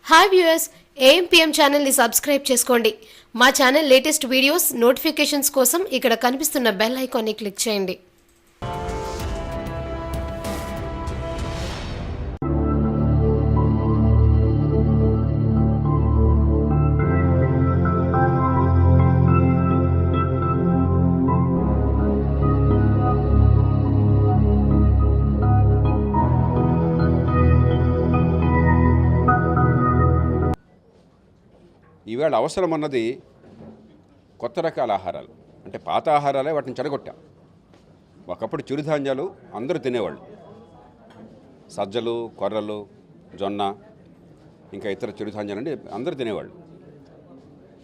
Hi viewers, AMPM ఛానల్ని subscribe చేసుకోండి. మా ఛానల్ లేటెస్ట్ వీడియోస్ నోటిఫికేషన్స్ కోసం ఇక్కడ కనిపిస్తున్న బెల్ ఐకాన్ని క్లిక్ చేయండి. ఈవేళ అవసరం అన్నది కొత్త రకాల ఆహారాలు. అంటే పాత ఆహారాలే వాటిని చెడగొట్టాం. ఒకప్పుడు చిరుధాన్యాలు అందరూ తినేవాళ్ళు. సజ్జలు, కొర్రలు, జొన్న, ఇంకా ఇతర చిరుధాన్యాలు అంటే అందరూ తినేవాళ్ళు.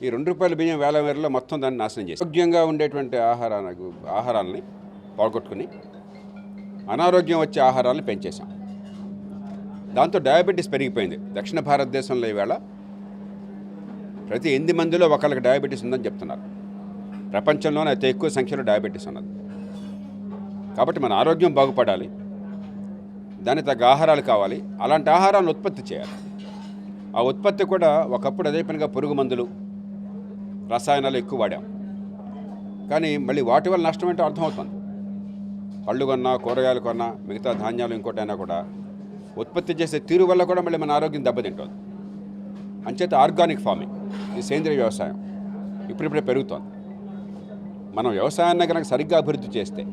ఈ ₹2 బియ్యం వేల మేరలో మొత్తం దాన్ని నాశనం చేసి ఆరోగ్యంగా ఉండేటువంటి ఆహారాలని పోగొట్టుకుని అనారోగ్యం వచ్చే ఆహారాలను పెంచేశాం. దాంతో డయాబెటీస్ పెరిగిపోయింది. దక్షిణ భారతదేశంలో ఈవేళ ప్రతి 8 మందిలో ఒకళ్ళకి డయాబెటీస్ ఉందని చెప్తున్నారు. ప్రపంచంలోనే అతి ఎక్కువ సంఖ్యలో డయాబెటీస్ ఉన్నది. కాబట్టి మన ఆరోగ్యం బాగుపడాలి, దానికి తగ్గ ఆహారాలు కావాలి. అలాంటి ఆహారాలను ఉత్పత్తి చేయాలి. ఆ ఉత్పత్తి కూడా ఒకప్పుడు అదే పనిగా పురుగు మందులు, రసాయనాలు ఎక్కువ వాడాం. కానీ మళ్ళీ వాటి వల్ల నష్టం ఏంటో అర్థమవుతుంది. పళ్ళు కొన్నా, కూరగాయలు కొన్నా, మిగతా ధాన్యాలు ఇంకోటైనా కూడా ఉత్పత్తి చేసే తీరు వల్ల కూడా మళ్ళీ మన ఆరోగ్యం దెబ్బతింటుంది. అంచేత ఆర్గానిక్ ఫార్మింగ్, ఈ సేంద్రీయ వ్యవసాయం ఇప్పుడిప్పుడే పెరుగుతోంది. మనం వ్యవసాయాన్ని కనుక సరిగ్గా అభివృద్ధి చేస్తే,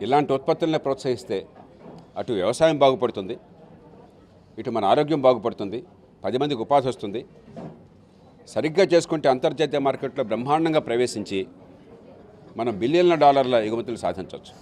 ఇలాంటి ఉత్పత్తులను ప్రోత్సహిస్తే అటు వ్యవసాయం బాగుపడుతుంది, ఇటు మన ఆరోగ్యం బాగుపడుతుంది, 10 మందికి ఉపాధి వస్తుంది. సరిగ్గా చేసుకుంటే అంతర్జాతీయ మార్కెట్లో బ్రహ్మాండంగా ప్రవేశించి మనం బిలియన్ల డాలర్ల ఎగుమతులు సాధించవచ్చు.